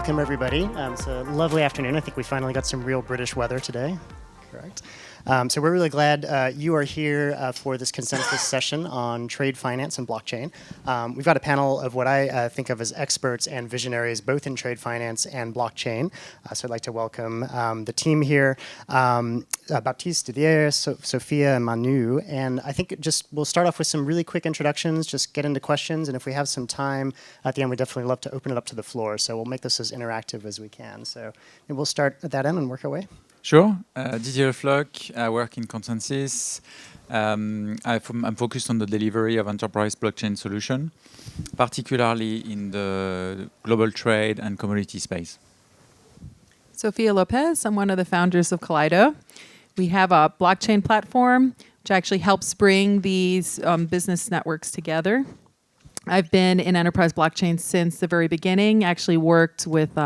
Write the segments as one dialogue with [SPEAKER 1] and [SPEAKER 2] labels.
[SPEAKER 1] Welcome, everybody. It's a lovely afternoon. I think we finally got some real British weather today. Correct. So we're really glad you are here for this ConsenSys session on trade finance and blockchain. We've got a panel of what I think of as experts and visionaries, both in trade finance and blockchain. So I'd like to welcome the team here, Baptiste, Didier, Sophia, and Manu. And I think we'll start off with some really quick introductions, just get into questions. And if we have some time at the end, we'd definitely love to open it up to the floor. So we'll make this as interactive as we can. So we'll start at that end and work our way.
[SPEAKER 2] Sure. Didier Floch, I work in ConsenSys. I'm focused on the delivery of enterprise blockchain solution, particularly in the global trade and commodity space.
[SPEAKER 3] Sophia Lopez, I'm one of the founders of Kaleido. We have a blockchain platform which actually helps bring these business networks together. I've been in enterprise blockchain since the very beginning, actually worked with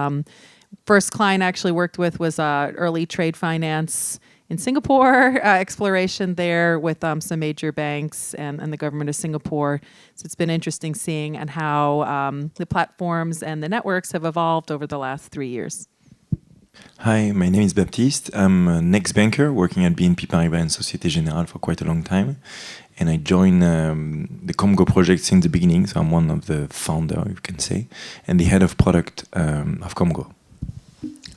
[SPEAKER 3] first client I actually worked with was early trade finance in Singapore, exploration there with some major banks and the government of Singapore. So it's been interesting seeing and how the platforms and the networks have evolved over the last 3 years.
[SPEAKER 4] Hi, my name is Baptiste. I'm an ex-banker working at BNP Paribas and Société Générale for quite a long time. And I joined the Congo project since the beginning, so I'm one of the founders, you can say, and the head of product of Congo.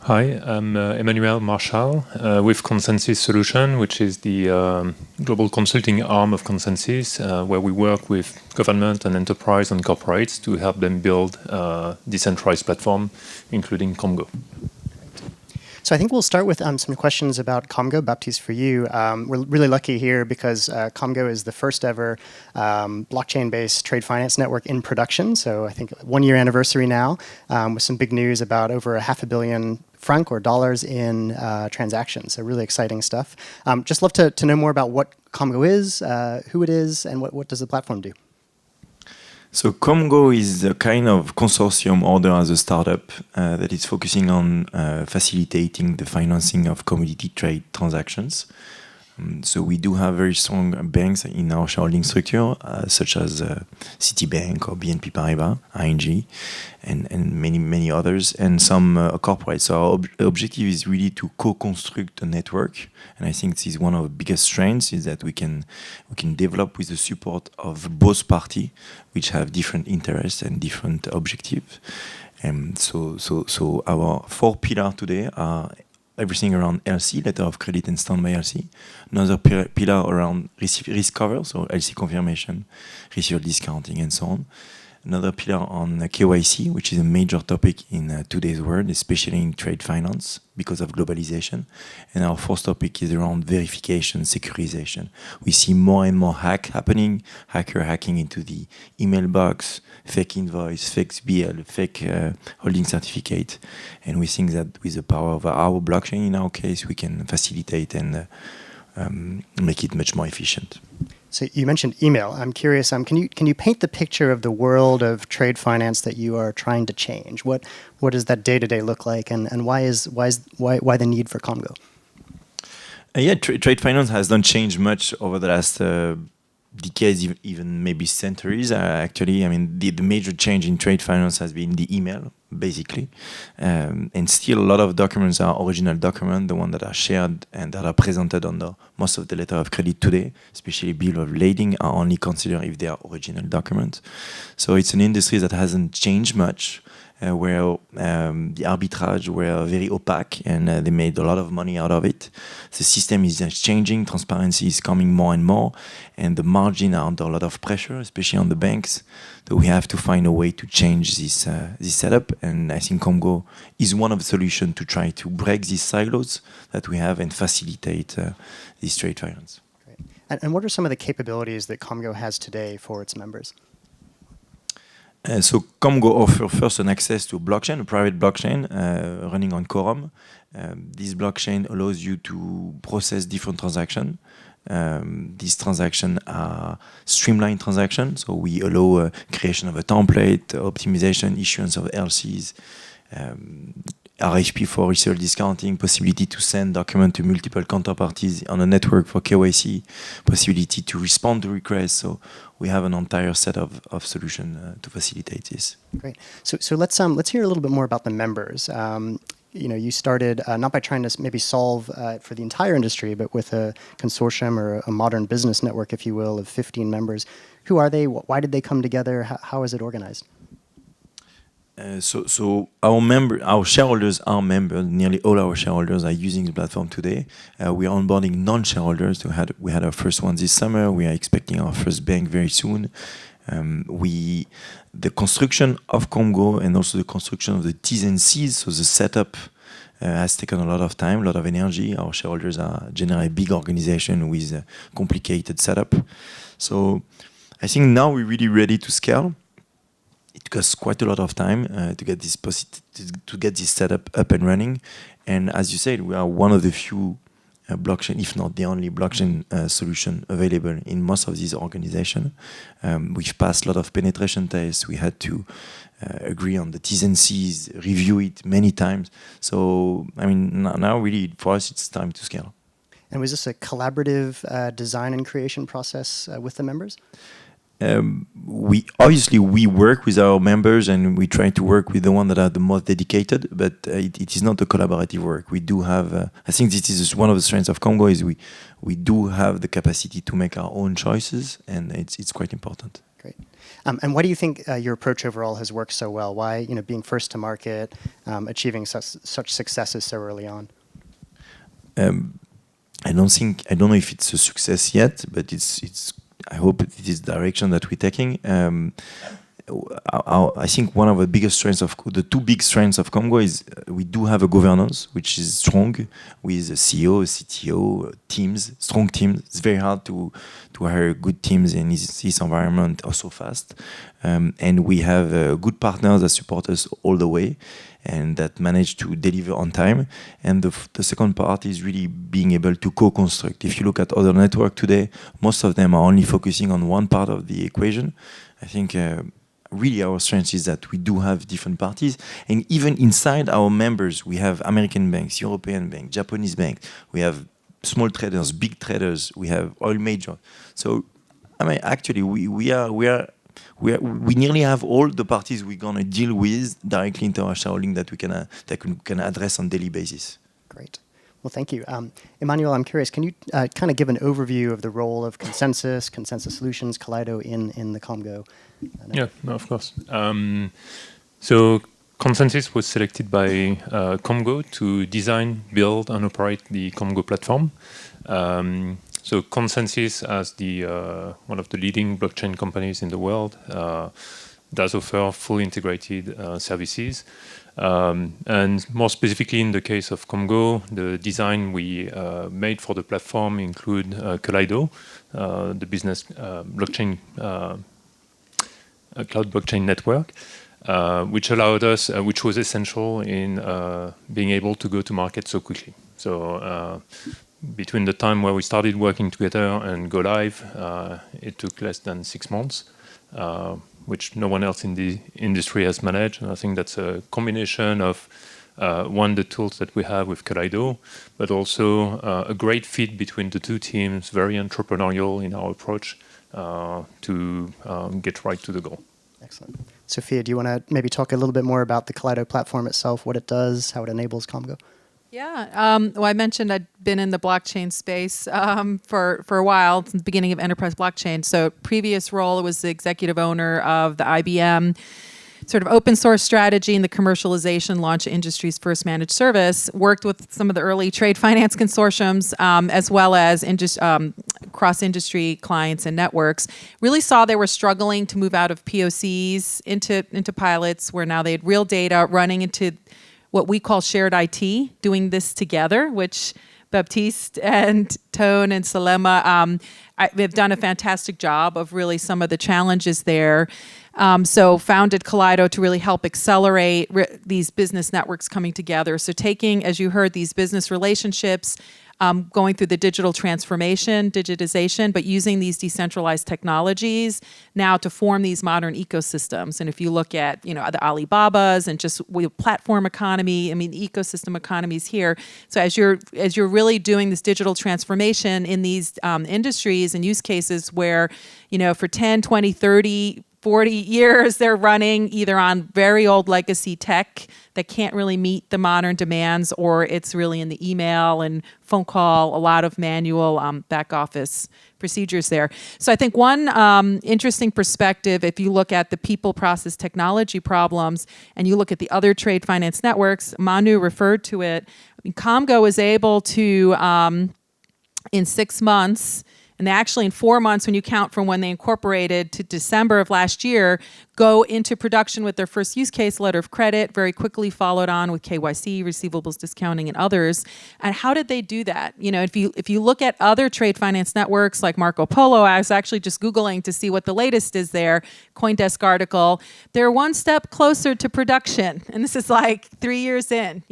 [SPEAKER 5] Hi, I'm Emmanuel Marchal with ConsenSys Solution, which is the global consulting arm of ConsenSys, where we work with government and enterprise and corporates to help them build a decentralized platform, including Congo.
[SPEAKER 1] So I think we'll start with some questions about Congo. Baptiste, for you, we're really lucky here because Congo is the first ever blockchain-based trade finance network in production. So I think 1 year anniversary now, with some big news about over $500 million franc or dollars in transactions. So really exciting stuff. Just love to know more about what Congo is, who it is, and what does the platform do?
[SPEAKER 4] So Komgo is a kind of consortium order as a startup that is focusing on facilitating the financing of commodity trade transactions. So we do have very strong banks in our shareholding structure, such as Citibank or BNP Paribas, ING, and many others, and some corporates. So our objective is really to co-construct a network, and I think this is one of the biggest strengths is that we can develop with the support of both parties, which have different interests and different objectives. So our 4 pillars today are everything around LC, letter of credit and standby LC. Another pillar around risk cover, so LC confirmation, receiver discounting, and so on. Another pillar on KYC, which is a major topic in today's world, especially in trade finance because of globalization. And our fourth topic is around verification, securitization. We see more and more happening, hacker hacking into the email box, fake invoice, fake BL, fake holding certificate. And we think that with the power of our blockchain, in our case, we can facilitate and make it much more efficient.
[SPEAKER 1] So you mentioned email. I'm curious, can you paint the picture of the world of trade finance that you are trying to change? What does that day-to-day look like, and why the need for Congo?
[SPEAKER 4] Trade finance has not changed much over the last decades, even maybe centuries. Actually, I mean, the major change in trade finance has been the email, basically. And still a lot of documents are original documents, the ones that are shared and that are presented on most of the letter of credit today, especially bill of lading, are only considered if they are original documents. So it's an industry that hasn't changed much, where the arbitrage were very opaque and they made a lot of money out of it. The system is changing, transparency is coming more and more, and the margin are under a lot of pressure, especially on the banks. So we have to find a way to change this setup, and I think Congo is one of the solutions to try to break these silos that we have and facilitate this trade finance.
[SPEAKER 1] Great. And what are some of the capabilities that Congo has today for its members?
[SPEAKER 4] So Congo offers first an access to blockchain, a private blockchain running on Quorum. This blockchain allows you to process different transactions. These transactions are streamlined transactions, so we allow creation of a template, optimization, issuance of LCs, RHP for research discounting, possibility to send document to multiple counterparties on a network for KYC, possibility to respond to requests. So we have an entire set of solution to facilitate this.
[SPEAKER 1] Great. So let's hear a little bit more about the members. You started not by trying to maybe solve for the entire industry, but with a consortium or a modern business network, if you will, of 15 members. Who are they? Why did they come together? How is it organized?
[SPEAKER 4] So our shareholders are members. Nearly all our shareholders are using the platform today. We are onboarding non-shareholders. We had our first one this summer. We are expecting our first bank very soon. The construction of Congo and also the construction of the T's and C's, so the setup has taken a lot of time, a lot of energy. Our shareholders are generally a big organization with a complicated setup. So I think now we're really ready to scale. It took us quite a lot of time to get this setup up and running. And as you said, we are one of the few blockchain, if not the only blockchain solution available in most of these organizations. We've passed a lot of penetration tests. We had to agree on the T's and C's, review it many times. So, I mean, now really for us, it's time to scale.
[SPEAKER 1] And was this a collaborative design and creation process with the members?
[SPEAKER 4] We work with our members and we try to work with the one that are the most dedicated, but it is not a collaborative work. We do have, I think this is one of the strengths of Congo is we do have the capacity to make our own choices, and it's quite important.
[SPEAKER 1] Great. And why do you think your approach overall has worked so well? Why, being first to market, achieving such successes so early on?
[SPEAKER 4] I don't know if it's a success yet, but I hope it is the direction that we're taking. I think one of the biggest strengths the two big strengths of Congo is we do have a governance which is strong with a CEO, a CTO, teams, strong teams. It's very hard to hire good teams in this environment also fast. And we have good partners that support us all the way and that manage to deliver on time. And the second part is really being able to co-construct. If you look at other networks today, most of them are only focusing on one part of the equation. I think really our strength is that we do have different parties. And even inside our members, we have American banks, European banks, Japanese banks. We have small traders, big traders. We have oil majors. So, I mean, actually, we nearly have all the parties we're gonna deal with directly into our shareholding that we can address on daily basis.
[SPEAKER 1] Great. Well, thank you. Emmanuel, I'm curious, can you kind of give an overview of the role of ConsenSys Solutions, Kaleido in the Congo?
[SPEAKER 5] Yeah, no, of course. So ConsenSys was selected by Congo to design, build, and operate the Congo platform. So ConsenSys, as one of the leading blockchain companies in the world, does offer fully integrated services. And more specifically, in the case of Congo, the design we made for the platform include Kaleido, the business blockchain cloud blockchain network, which allowed us, which was essential in being able to go to market so quickly. So between the time where we started working together and go live, it took less than 6 months. Which no one else in the industry has managed. And I think that's a combination of, the tools that we have with Kaleido, but also a great fit between the two teams, very entrepreneurial in our approach to get right to the goal.
[SPEAKER 1] Excellent. Sophia, do you want to maybe talk a little bit more about the Kaleido platform itself, what it does, how it enables Congo?
[SPEAKER 3] Yeah, well, I mentioned I'd been in the blockchain space for a while, since the beginning of enterprise blockchain. So previous role was the executive owner of the IBM sort of open source strategy and the commercialization launch of industry's first managed service. Worked with some of the early trade finance consortiums, as well as cross-industry clients and networks. Really saw they were struggling to move out of POCs into pilots, where now they had real data running into what we call shared IT, doing this together, which Baptiste and Tone and Salema have done a fantastic job of really some of the challenges there. So founded Kaleido to really help accelerate these business networks coming together. So taking, as you heard, these business relationships, going through the digital transformation, digitization, but using these decentralized technologies now to form these modern ecosystems. And if you look at, the Alibabas and just platform economy, I mean, the ecosystem economies here. So as you're really doing this digital transformation in these industries and use cases where, for 10, 20, 30, 40 years, they're running either on very old legacy tech that can't really meet the modern demands, or it's really in the email and phone call, a lot of manual back office procedures there. So I think one interesting perspective, if you look at the people, process, technology problems, and you look at the other trade finance networks, Manu referred to it. I mean, Congo is able to, in 6 months, and actually in 4 months when you count from when they incorporated to December of last year, go into production with their first use case, letter of credit, very quickly followed on with KYC, receivables discounting, and others. And how did they do that? If you look at other trade finance networks like Marco Polo, I was actually just Googling to see what the latest is there, CoinDesk article, they're one step closer to production. And this is like 3 years in,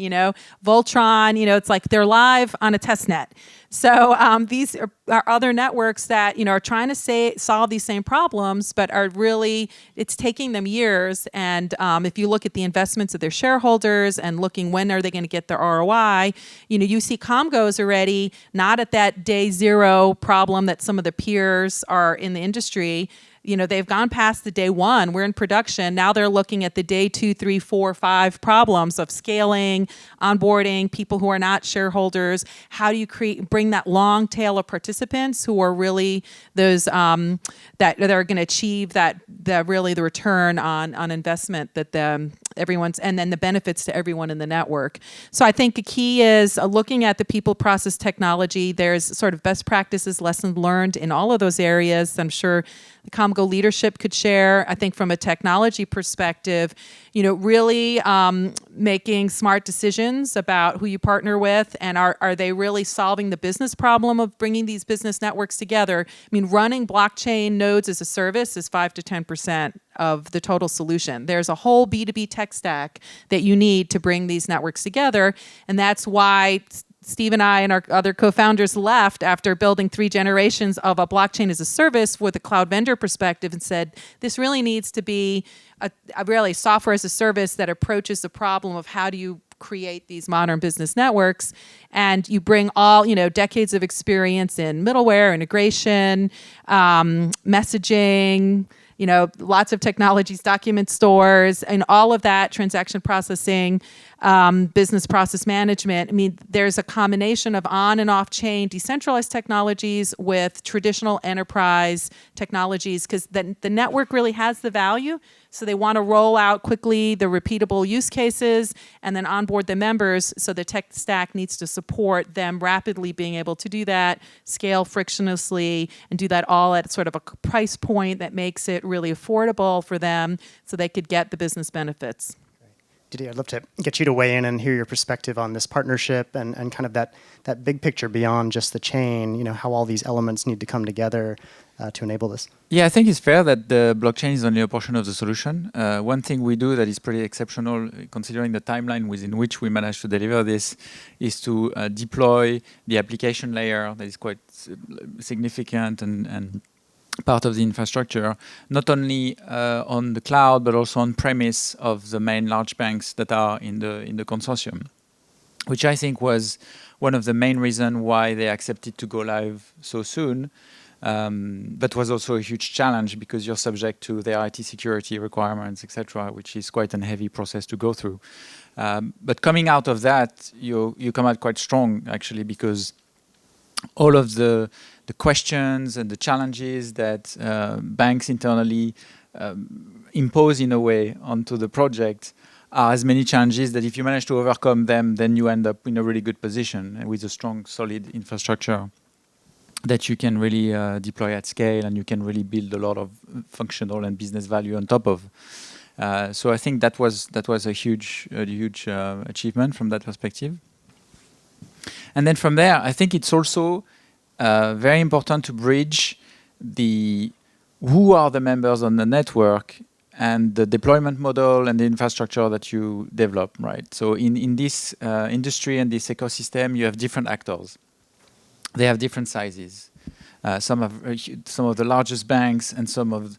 [SPEAKER 3] Voltron, it's like they're live on a test net. So these are other networks that, are trying to solve these same problems, but are really, it's taking them years. And if you look at the investments of their shareholders and looking when are they going to get their ROI, you see Congos already not at that day zero problem that some of the peers are in the industry. They've gone past the day one. We're in production. Now they're looking at the day 2, 3, 4, 5 problems of scaling, onboarding, people who are not shareholders. How do you bring that long tail of participants who are really those that are going to achieve the return on investment that everyone's, and then the benefits to everyone in the network. So I think the key is looking at the people, process, technology. There's sort of best practices, lessons learned in all of those areas. I'm sure the Congo leadership could share. I think from a technology perspective, really making smart decisions about who you partner with, and are they really solving the business problem of bringing these business networks together? I mean, running blockchain nodes as a service is 5 to 10% of the total solution. There's a whole B2B tech stack that you need to bring these networks together, and that's why Steve and I and our other co-founders left after building 3 generations of a blockchain as a service with a cloud vendor perspective and said, this really needs to be a really software as a service that approaches the problem of how do you create these modern business networks, and you bring all, decades of experience in middleware, integration, messaging, lots of technologies, document stores, and all of that, transaction processing, business process management. I mean, there's a combination of on and off chain decentralized technologies with traditional enterprise technologies, because the network really has the value. So they want to roll out quickly the repeatable use cases and then onboard the members. So the tech stack needs to support them rapidly being able to do that, scale frictionlessly, and do that all at sort of a price point that makes it really affordable for them so they could get the business benefits.
[SPEAKER 1] Didier, I'd love to get you to weigh in and hear your perspective on this partnership and kind of that big picture beyond just the chain, how all these elements need to come together to enable this.
[SPEAKER 2] Yeah, I think it's fair that the blockchain is only a portion of the solution. One thing we do that is pretty exceptional, considering the timeline within which we managed to deliver this, is to deploy the application layer that is quite significant and part of the infrastructure, not only on the cloud, but also on premise of the main large banks that are in the consortium, which I think was one of the main reasons why they accepted to go live so soon. But was also a huge challenge because you're subject to their IT security requirements, etc., which is quite a heavy process to go through. But coming out of that, you come out quite strong, actually, because all of the questions and the challenges that banks internally impose in a way onto the project are as many challenges that if you manage to overcome them, then you end up in a really good position and with a strong, solid infrastructure that you can really deploy at scale, and you can really build a lot of functional and business value on top of. So I think that was a huge achievement from that perspective. And then from there, I think it's also very important to bridge who are the members on the network and the deployment model and the infrastructure that you develop, right? So in this industry and this ecosystem, you have different actors. they have different sizes. Some of the largest banks and some of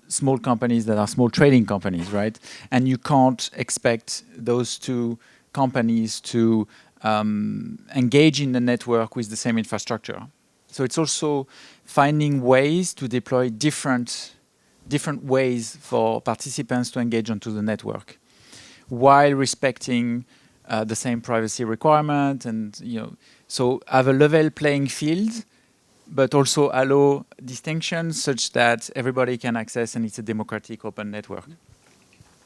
[SPEAKER 2] small companies that are small trading companies, right? And you can't expect those two companies to engage in the network with the same infrastructure. So it's also finding ways to deploy different ways for participants to engage onto the network, while respecting the same privacy requirement, and so have a level playing field, but also allow distinctions such that everybody can access, and it's a democratic open network.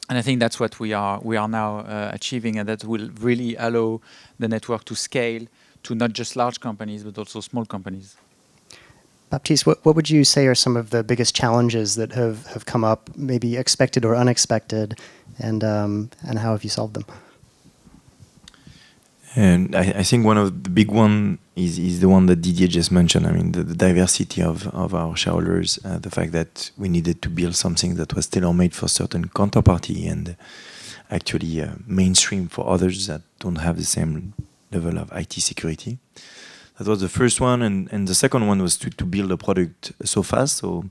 [SPEAKER 2] And I think that's what we are now achieving, and that will really allow the network to scale to not just large companies, but also small companies.
[SPEAKER 1] Baptiste, what would you say are some of the biggest challenges that have come up, maybe expected or unexpected, and how have you solved them?
[SPEAKER 4] And I think one of the big one is the one that Didier just mentioned. I mean, the diversity of our shareholders, the fact that we needed to build something that was tailor-made for certain counterparty and actually mainstream for others that don't have the same level of IT security. That was the first one, and the second one was to build a product so fast. So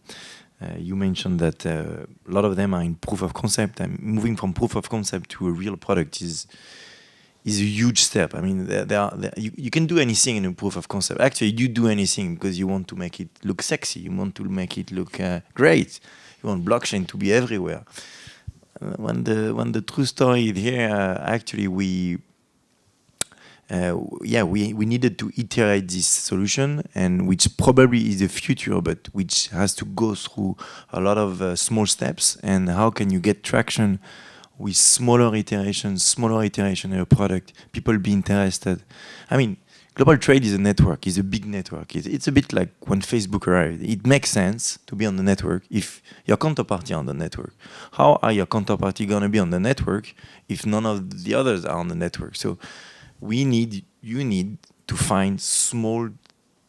[SPEAKER 4] you mentioned that a lot of them are in proof of concept, and moving from proof of concept to a real product is a huge step. I mean, you can do anything in a proof of concept. Actually, you do anything because you want to make it look sexy. You want to make it look great. You want blockchain to be everywhere. When the true story is here, actually, we needed to iterate this solution, and which probably is the future, but which has to go through a lot of small steps. And how can you get traction with smaller iteration in a product, people be interested. I mean, global trade is a network, is a big network. It's a bit like when Facebook arrived. It makes sense to be on the network if your counterparty on the network. How are your counterparty going to be on the network if none of the others are on the network? So you need to find small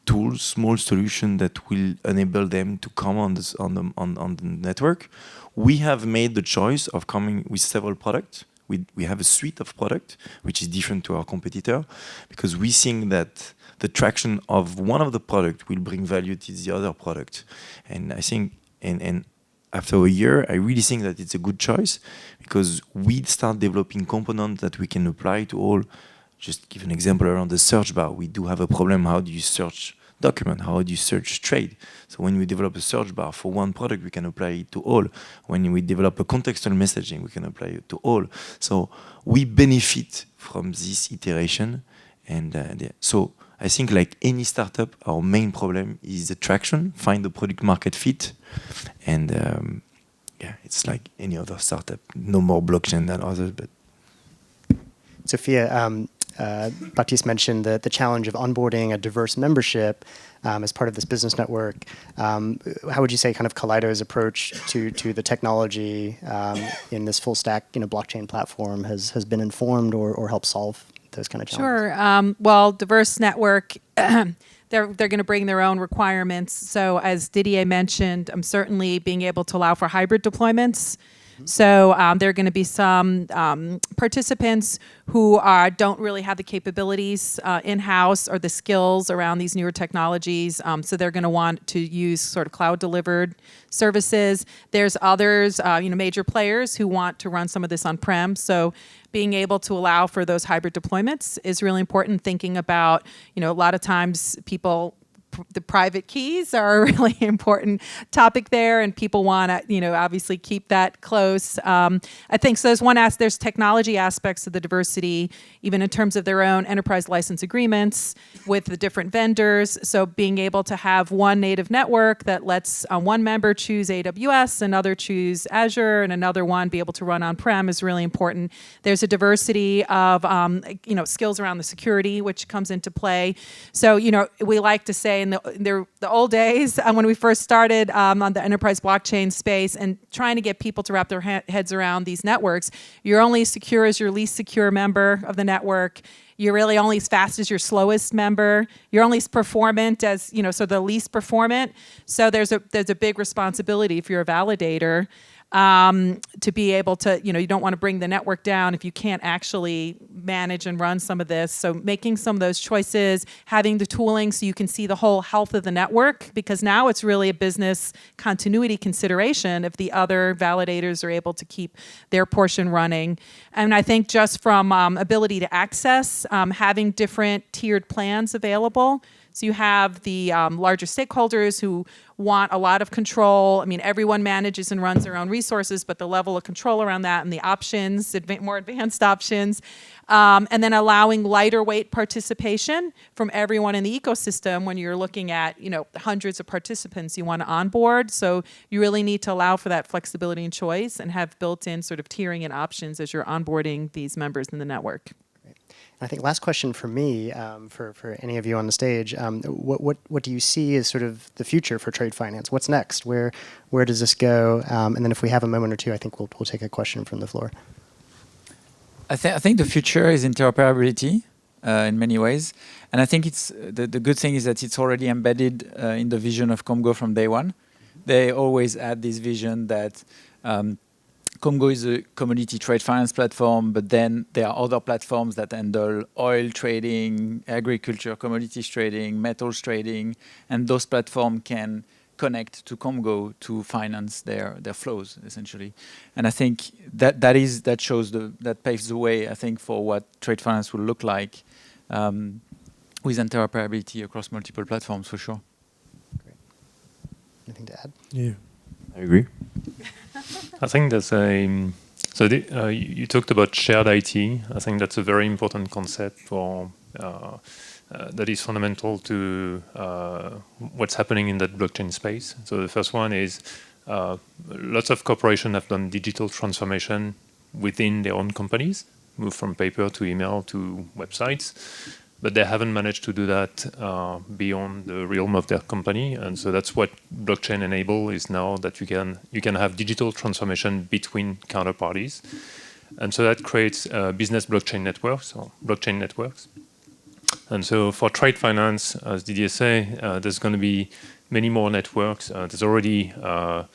[SPEAKER 4] tools, small solution that will enable them to come on the network. We have made the choice of coming with several products. We have a suite of products, which is different to our competitor, because we think that the traction of one of the products will bring value to the other product. And I think, and after a year, I really think that it's a good choice, because we start developing components that we can apply to all. Just give an example around the search bar. We do have a problem. How do you search document? How do you search trade? So when we develop a search bar for one product, we can apply it to all. When we develop a contextual messaging, we can apply it to all. So we benefit from this iteration. And so I think, like any startup, our main problem is the traction, find the product market fit. And it's like any other startup. No more blockchain than others. But
[SPEAKER 1] Sophia, Baptiste mentioned the challenge of onboarding a diverse membership as part of this business network. How would you say kind of Kaleido's approach to the technology in this full stack blockchain platform has been informed or helped solve those kind of challenges?
[SPEAKER 3] Sure. Well, diverse network, they're going to bring their own requirements. So as Didier mentioned, certainly being able to allow for hybrid deployments. So there are going to be some participants who don't really have the capabilities in-house or the skills around these newer technologies. So they're going to want to use sort of cloud-delivered services. There's others, major players who want to run some of this on-prem. So being able to allow for those hybrid deployments is really important. Thinking about, a lot of times the private keys are a really important topic there, and people want to, obviously keep that close. I think so. There's technology aspects of the diversity, even in terms of their own enterprise license agreements with the different vendors. So being able to have one native network that lets one member choose AWS, another choose Azure, and another one be able to run on-prem is really important. There's a diversity of, skills around the security, which comes into play. So, we like to say, in the old days when we first started on the enterprise blockchain space and trying to get people to wrap their heads around these networks, you're only as secure as your least secure member of the network. You're really only as fast as your slowest member. You're only as performant as, so the least performant. So there's a big responsibility if you're a validator. to be able to, you don't want to bring the network down if you can't actually manage and run some of this. So making some of those choices, having the tooling so you can see the whole health of the network, because now it's really a business continuity consideration if the other validators are able to keep their portion running. And I think just from ability to access, having different tiered plans available. So you have the larger stakeholders who want a lot of control. I mean, everyone manages and runs their own resources, but the level of control around that and the options, more advanced options, and then allowing lighter weight participation from everyone in the ecosystem when you're looking at, hundreds of participants you want to onboard. So you really need to allow for that flexibility and choice and have built-in sort of tiering and options as you're onboarding these members in the network.
[SPEAKER 1] I think last question for me, for any of you on the stage, what do you see as sort of the future for trade finance? What's next? Where does this go? And then if we have a moment or two, I think we'll take a question from the floor.
[SPEAKER 2] I think the future is interoperability in many ways, and I think it's the good thing is that it's already embedded in the vision of Congo from day one. They always had this vision that Congo is a commodity trade finance platform, but then there are other platforms that handle oil trading, agriculture, commodities trading, metals trading, and those platforms can connect to Congo to finance their flows, essentially. And I think that paves the way, I think, for what trade finance will look like with interoperability across multiple platforms, for sure.
[SPEAKER 1] Great. Anything to add?
[SPEAKER 4] Yeah, I agree.
[SPEAKER 5] I think that's you talked about shared IT. I think that's a very important concept for that is fundamental to what's happening in that blockchain space. So the first one is lots of corporations have done digital transformation within their own companies, move from paper to email to websites, but they haven't managed to do that beyond the realm of their company. And so that's what blockchain enable is now, that you can have digital transformation between counterparties. And so that creates business blockchain networks or blockchain networks. And so for trade finance, as Didier say, there's going to be many more networks. There's already a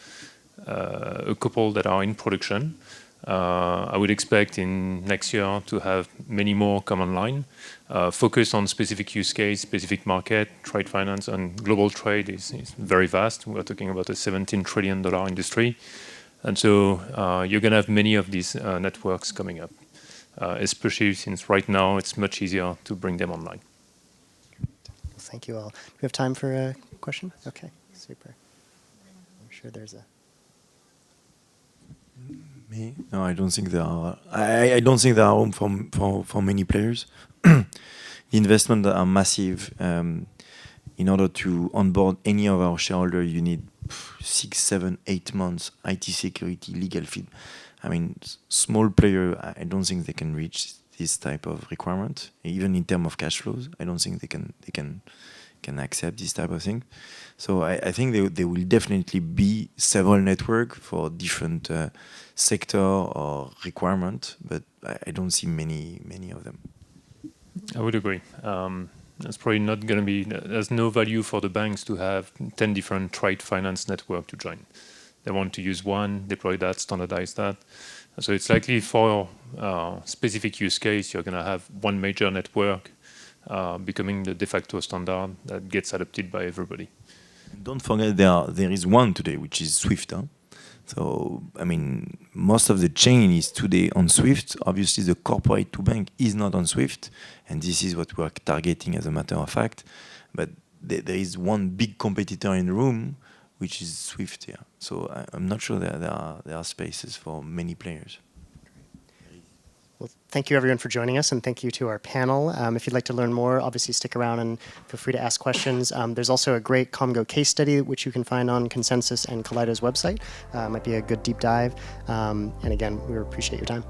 [SPEAKER 5] couple that are in production. I would expect in next year to have many more come online, focus on specific use case, specific market. Trade finance and global trade is very vast. We're talking about a $17 trillion industry. And so you're going to have many of these networks coming up, especially since right now it's much easier to bring them online.
[SPEAKER 1] Well, thank you all. Do we have time for a question? Okay, super. I'm sure there's a...
[SPEAKER 4] Me? No, I don't think there are. I don't think there are room for many players. The investments are massive. In order to onboard any of our shareholders, you need 6, 7, 8 months IT security, legal feed. I mean, small player, I don't think they can reach this type of requirement. Even in terms of cash flows, I don't think they can accept this type of thing. So I think there will definitely be several networks for different sector or requirement, but I don't see many of them.
[SPEAKER 5] I would agree. That's probably not going to be. There's no value for the banks to have 10 different trade finance network to join. They want to use one, deploy that, standardize that. So it's likely for specific use case, you're going to have one major network becoming the de facto standard that gets adopted by everybody.
[SPEAKER 4] Don't forget there is one today, which is Swift. Huh? So, I mean, most of the chain is today on Swift. Obviously, the corporate to bank is not on Swift, and this is what we're targeting as a matter of fact. But there is one big competitor in the room, which is Swift. Yeah. So I'm not sure there are spaces for many players.
[SPEAKER 1] Well, thank you everyone for joining us, and thank you to our panel. If you'd like to learn more, obviously stick around and feel free to ask questions. There's also a great Komgo case study, which you can find on ConsenSys and Kaleido's website. Might be a good deep dive. And again, we appreciate your time.